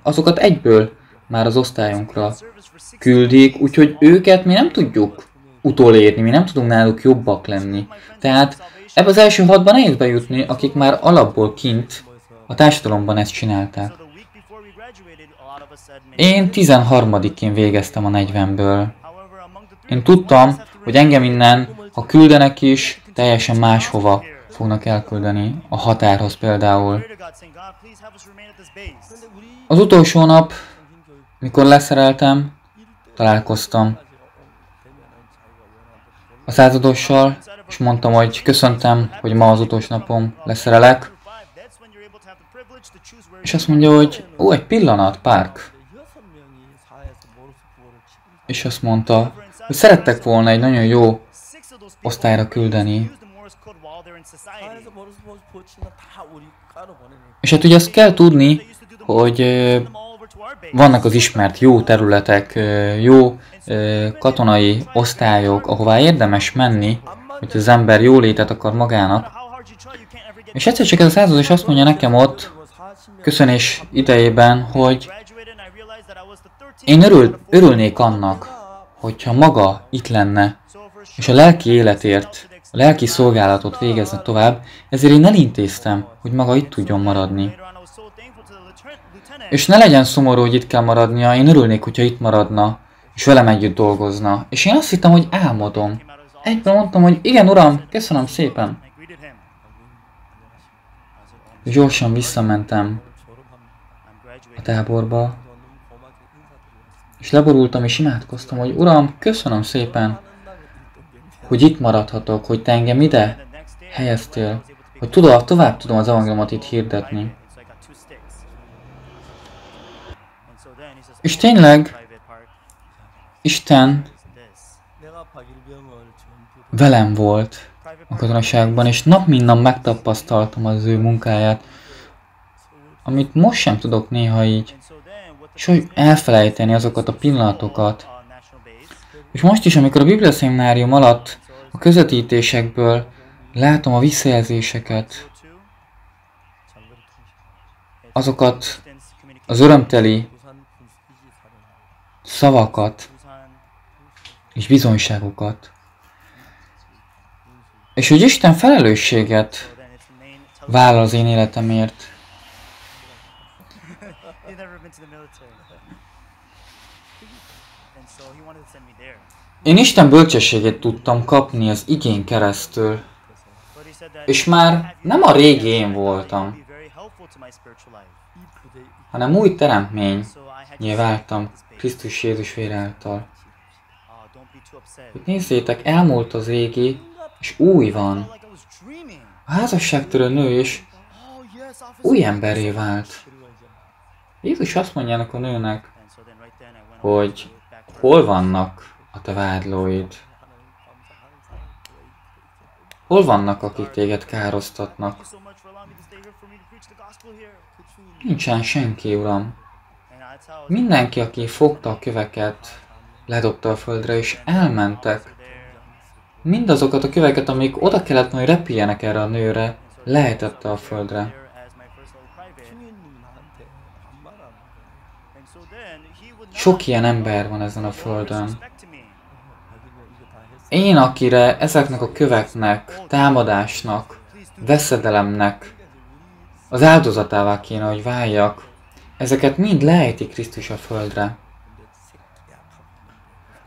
azokat egyből már az osztályunkra küldik, úgyhogy őket mi nem tudjuk utolérni, mi nem tudunk náluk jobbak lenni. Tehát ebbe az első 6-ban nehéz bejutni, akik már alapból kint a társadalomban ezt csinálták. Én 13-én végeztem a 40-ből. Én tudtam, hogy engem innen, ha küldenek is, teljesen máshova fognak elküldeni, a határhoz például. Az utolsó nap, mikor leszereltem, találkoztam a századossal, és mondtam, hogy köszöntem, hogy ma az utolsó napom leszerelek. És azt mondja, hogy egy pillanat, Park. És azt mondta, hogy szerettek volna egy nagyon jó osztályra küldeni. És hát ugye azt kell tudni, hogy vannak az ismert jó területek, jó katonai osztályok, ahová érdemes menni, hogy az ember jólétet akar magának. És egyszer csak ez a százados azt mondja nekem ott, köszönés idejében, hogy én örülnék annak, hogyha maga itt lenne, és a lelki életért a lelki szolgálatot végezne tovább, ezért én elintéztem, hogy maga itt tudjon maradni. És ne legyen szomorú, hogy itt kell maradnia, én örülnék, hogyha itt maradna, és velem együtt dolgozna. És én azt hittem, hogy álmodom. Egyben mondtam, hogy igen, uram, köszönöm szépen. És gyorsan visszamentem a táborba, és leborultam és imádkoztam, hogy uram, köszönöm szépen, hogy itt maradhatok, hogy te engem ide helyeztél, hogy tovább tudom az evangéliumot itt hirdetni. És tényleg, Isten velem volt a katonaságban, és nap mint nap megtapasztaltam az ő munkáját, amit most sem tudok néha így, és hogy elfelejteni azokat a pillanatokat. És most is, amikor a Biblia szeminárium alatt a közvetítésekből látom a visszajelzéseket, azokat az örömteli szavakat és bizonyságokat, és hogy Isten felelősséget vállal az én életemért. Én Isten bölcsességét tudtam kapni az igén keresztül, és már nem a régi én voltam, hanem új teremtményé váltam Krisztus Jézus vére által. Hogy nézzétek, elmúlt az régi, és új van. A házasságtörő nő is új emberré vált. Jézus azt mondja ennek a nőnek, hogy hol vannak a te vádlóid? Hol vannak, akik téged károztatnak? Nincsen senki, uram. Mindenki, aki fogta a köveket, ledobta a földre, és elmentek. Mindazokat a köveket, amik oda kellett, hogy repüljenek erre a nőre, lejtette a földre. Sok ilyen ember van ezen a földön. Én, akire ezeknek a köveknek, támadásnak, veszedelemnek az áldozatává kéne, hogy váljak, ezeket mind lejti Krisztus a földre.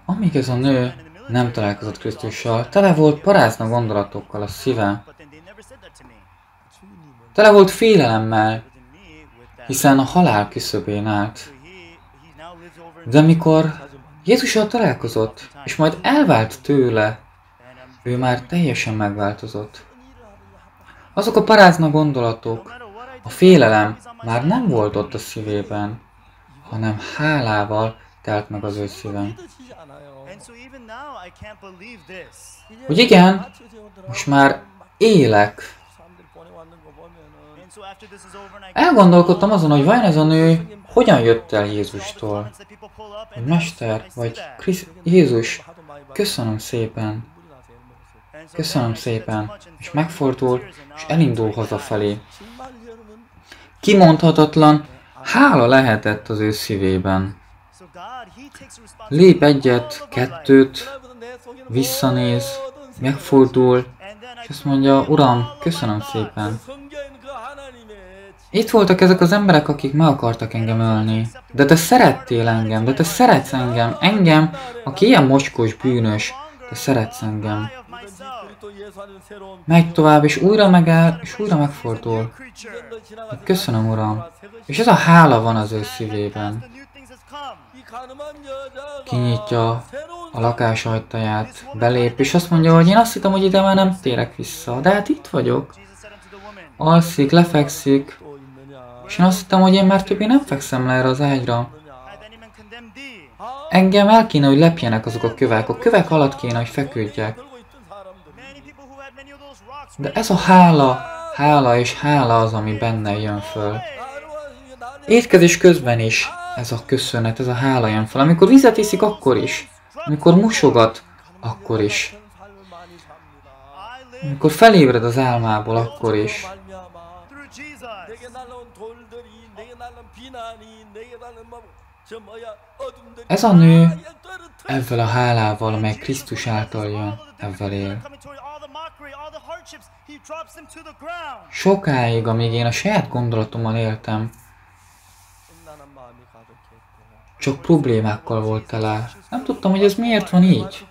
Amíg ez a nő nem találkozott Krisztussal, tele volt parázna gondolatokkal a szíve. Tele volt félelemmel, hiszen a halál küszöbén állt. De mikor Jézussal találkozott, és majd elvált tőle, ő már teljesen megváltozott. Azok a parázna gondolatok, a félelem már nem volt ott a szívében, hanem hálával telt meg az ő szívem. Hogy igen, most már élek. Elgondolkodtam azon, hogy vajon ez a nő hogyan jött el Jézustól. Hogy Mester, vagy Jézus, köszönöm szépen. Köszönöm szépen. És megfordul, és elindul hazafelé. Kimondhatatlan hála lehetett az ő szívében. Lép egyet, kettőt, visszanéz, megfordul, és azt mondja, Uram, köszönöm szépen. Itt voltak ezek az emberek, akik meg akartak engem ölni. De te szerettél engem, de te szeretsz engem, aki ilyen mocskos, bűnös, te szeretsz engem. Megy tovább, és újra megáll, és újra megfordul. Köszönöm, Uram. És ez a hála van az ő szívében. Kinyitja a lakás ajtaját, belép, és azt mondja, hogy én azt hittem, hogy ide már nem térek vissza. De hát itt vagyok. Alszik, lefekszik, és én azt hittem, hogy én már többé nem fekszem le erre az ágyra. Engem el kéne, hogy lepjenek azok a kövek alatt kéne, hogy feküdjek. De ez a hála és hála az, ami benne jön föl. Étkezés közben is ez a köszönet, ez a hála jön föl. Amikor vizet iszik, akkor is. Amikor mosogat, akkor is. Amikor felébred az álmából, akkor is. Ez a nő ezzel a hálával, amely Krisztus által jön, ezzel él. Sokáig, amíg én a saját gondolatommal éltem, csak problémákkal volt tele. Nem tudtam, hogy ez miért van így.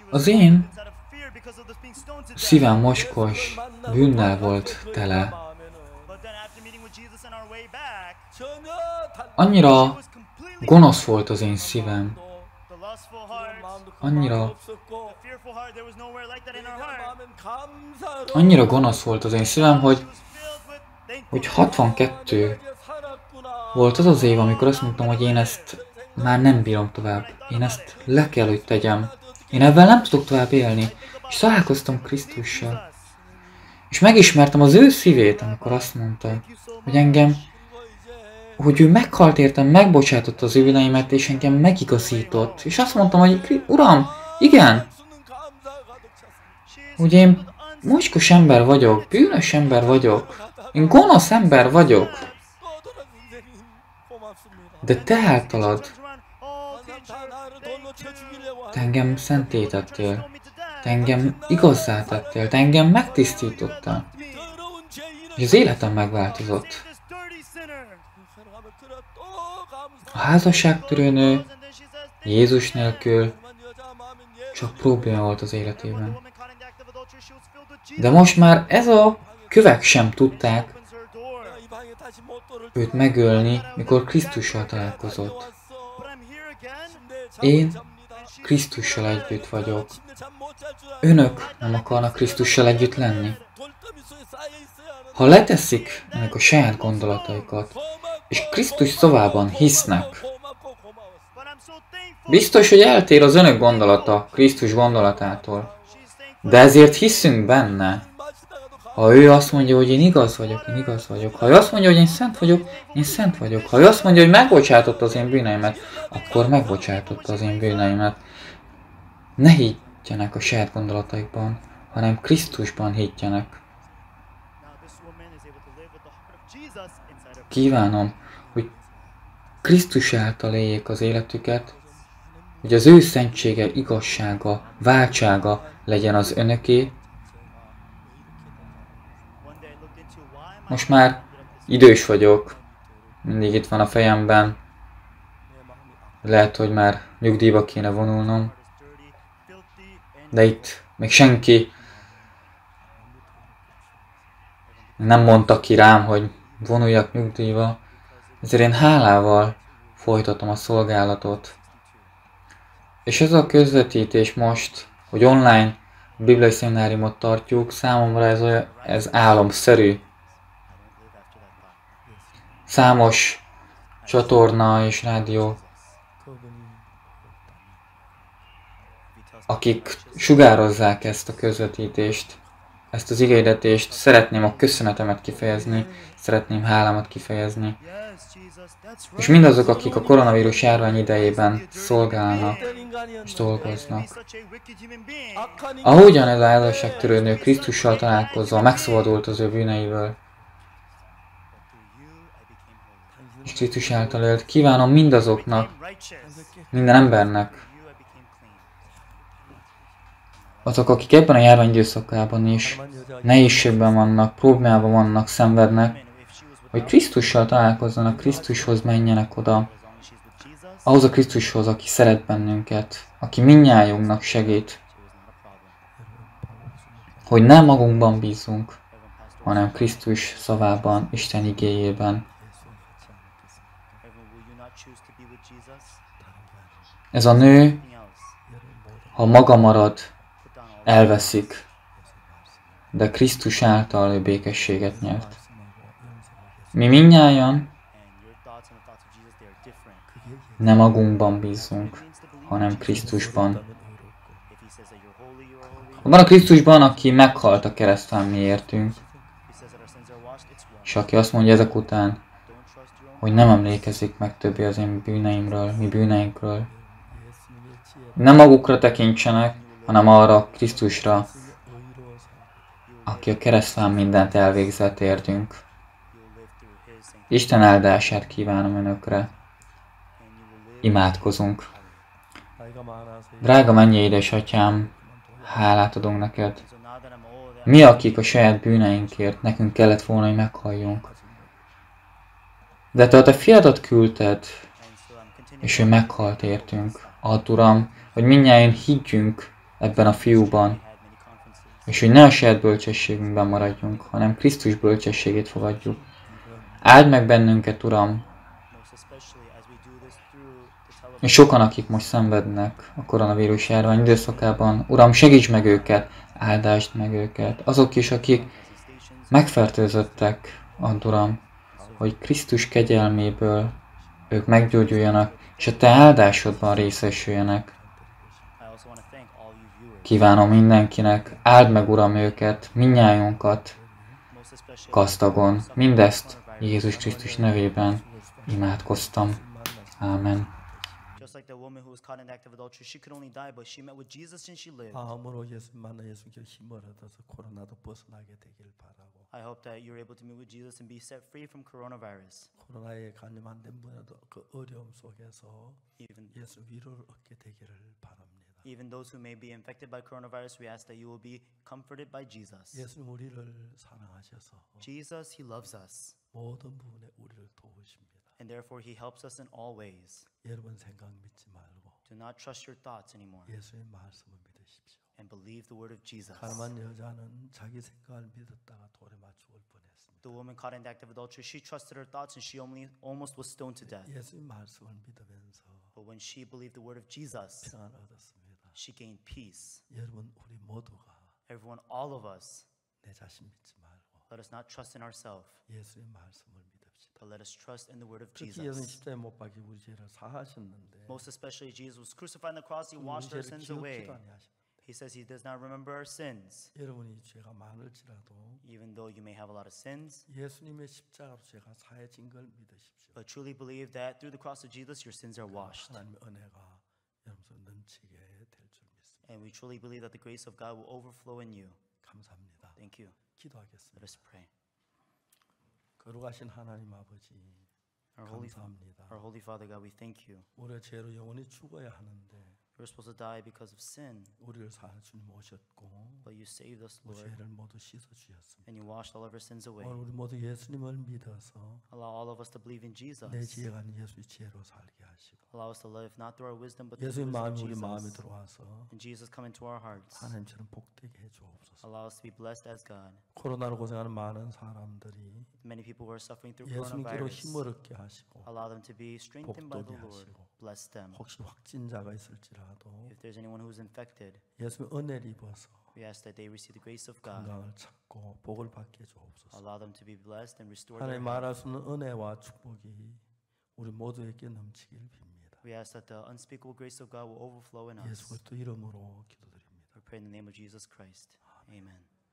Az én szívem mocskos, bűnnel volt tele. Annyira gonosz volt az én szívem. Annyira gonosz volt az én szívem, hogy 62 volt az az év, amikor azt mondtam, hogy én ezt már nem bírom tovább. Én ezt le kell, hogy tegyem. Én ebben nem tudok tovább élni. És találkoztam Krisztussal. És megismertem az ő szívét, amikor azt mondta, hogy ő meghalt értem, megbocsátott az bűneimet, és engem megigazított. És azt mondtam, hogy Uram, igen, hogy én mocskos ember vagyok, bűnös ember vagyok, én gonosz ember vagyok. De te általad, te engem szenté tettél, te engem igazzá tettél, te engem megtisztítottál. És az életem megváltozott. A házasságtörő nő Jézus nélkül csak probléma volt az életében. De most már ez a kövek sem tudták őt megölni, mikor Krisztussal találkozott. Én Krisztussal együtt vagyok. Önök nem akarnak Krisztussal együtt lenni. Ha leteszik ennek a saját gondolataikat, és Krisztus szavában hisznek, biztos, hogy eltér az önök gondolata Krisztus gondolatától. De ezért hiszünk benne. Ha ő azt mondja, hogy én igaz vagyok, én igaz vagyok. Ha ő azt mondja, hogy én szent vagyok, én szent vagyok. Ha ő azt mondja, hogy megbocsátott az én bűneimet, akkor megbocsátotta az én bűneimet. Ne higgyenek a saját gondolataikban, hanem Krisztusban higgyenek. Kívánom, hogy Krisztus által éljék az életüket, hogy az ő szentsége, igazsága, váltsága legyen az önöké. Most már idős vagyok, mindig itt van a fejemben, lehet, hogy már nyugdíjba kéne vonulnom, de itt még senki nem mondta ki rám, hogy vonuljak nyugdíjba, ezért én hálával folytatom a szolgálatot. És ez a közvetítés most, hogy online bibliai szemináriumot tartjuk, számomra ez álomszerű. Számos csatorna és rádió, akik sugározzák ezt a közvetítést, ezt az igéhirdetést, szeretném a köszönetemet kifejezni, szeretném hálámat kifejezni. És mindazok, akik a koronavírus járvány idejében szolgálnak és dolgoznak. Ahogyan ez a házasságtörő nő Krisztussal találkozva megszabadult az ő bűneiből, és Krisztus által élt, kívánom mindazoknak, minden embernek, azok, akik ebben a járvány időszakában is nehézségben vannak, problémában vannak, szenvednek, hogy Krisztussal találkozzanak, Krisztushoz menjenek oda, ahhoz a Krisztushoz, aki szeret bennünket, aki mindnyájunknak segít, hogy nem magunkban bízunk, hanem Krisztus szavában, Isten igéjében. Ez a nő, ha maga marad, elveszik, de Krisztus által ő békességet nyert. Mi mindnyájan nem magunkban bízunk, hanem Krisztusban. Abban a Krisztusban, aki meghalt a kereszten miértünk, és aki azt mondja ezek után, hogy nem emlékezik meg többé az én bűneimről, mi bűneinkről. Nem magukra tekintsenek, hanem arra Krisztusra, aki a keresztfán mindent elvégzett értünk. Isten áldását kívánom önökre. Imádkozunk. Drága mennyei édesatyám, hálát adunk neked. Mi, akik a saját bűneinkért, nekünk kellett volna, hogy meghalljunk. De te a te fiadat küldted, és ő meghalt értünk. Add, Uram, hogy mindnyáján higgyünk ebben a fiúban, és hogy ne a saját bölcsességünkben maradjunk, hanem Krisztus bölcsességét fogadjuk. Áld meg bennünket, Uram, és sokan, akik most szenvednek a koronavírus járvány időszakában, Uram, segíts meg őket, áldásd meg őket. Azok is, akik megfertőzöttek, add, Uram, hogy Krisztus kegyelméből ők meggyógyuljanak, és a te áldásodban részesüljenek. Kívánom mindenkinek, áld meg, Uram, őket, mindnyájunkat gazdagon. Mindezt Jézus Krisztus nevében imádkoztam. Ámen. Just like the woman who was caught in the act of adultery, she could only die, but she met with Jesus and she lived. 다음으로 예수 만나 예수께 힘을 얻어서 코로나도 벗어나게 되길 바라고. I hope that you're able to meet with Jesus and be set free from coronavirus. 코로나에 감염된 분야도 그 어려움 속에서 Even 예수 위로를 얻게 되기를 바랍니다. even those who may be infected by coronavirus, we ask that you will be comforted by Jesus. 예수님 우리를 사랑하셔서 Jesus, He loves us, 모든 부분에 우리를 도우십니다. and therefore He helps us in all ways. 여러분 생각 믿지 말고 Do not trust your thoughts anymore, 예수의 말씀을 믿으십시오. and believe the word of Jesus. 가늠한 여자는 자기 생각을 믿었다가 돌에 맞추을 뻔했습니다. The woman caught in the act of adultery, she trusted her thoughts and she almost was stoned to death. 예수의 말씀을 믿으면서 But when she believed the word of Jesus, 평안 얻었습니다. she gained peace. 여러분 우리 모두가 Everyone, all of us, 내 자신 믿지 말고 let us not trust in ourselves, 예수의 말씀을 믿읍시다. but let us trust in the word of 특히 예수님 Jesus. 십자가에 못 박혀 우리 죄를 사하셨는데 Most especially, Jesus was crucified on the cross. He 우리 washed our 죄를 sins away. 기억지도 아니하십니다. He says He does not remember our sins. 여러분이 죄가 많을지라도 Even though you may have a lot of sins, 예수님의 십자가로 죄가 사해진 걸 믿으십시오. but truly believe that through the cross of Jesus, your sins are washed. 하나님의 은혜가 여러분서 넘치게 될 줄 믿습니다. And we truly believe that the grace of God will overflow in you. 감사합니다. Thank you. Let 기도하겠습니다. us pray. 거룩하신 하나님 아버지 Our 감사합니다. Holy Father God, we thank you. 우리의 죄로 영원히 죽어야 하는데 We're supposed to die because of sin, 우리를 사하 주님 오셨고 but you saved us, 우리 Lord, 죄를 모두 씻어 주셨습니다. and you washed all of our sins away. 오늘 우리 모두 예수님을 믿어서 Allow all of us to believe in 내 Jesus. 지혜가 아닌 예수의 지혜로 살게 하시고 Allow us to live not through our wisdom, but through 예수의 the wisdom 마음이 of 우리 마음에 Jesus. 들어와서 And Jesus come into our hearts. 하나님처럼 복되게 해주옵소서. Allow us to be blessed as God. 코로나로 고생하는 많은 사람들이 Many people who are suffering through 예수님께로 coronavirus, 힘을 얻게 하시고 allow them to be strengthened by the 복돋게 Lord. 하시고 Bless them. 혹시 확진자가 있을지라도 If there's anyone who's infected, 예수의 은혜를 입어서 we ask that they receive the grace of God. 건강을 찾고 복을 받게 해주옵소서. Allow them to be blessed and restore their 하나님 health. 말할 수 없는 은혜와 축복이 우리 모두에게 넘치길 빕니다. We ask that the unspeakable grace of God will overflow in 예수 us. 그리스도 이름으로 기도드립니다. We pray in the name of Jesus Christ. Amen.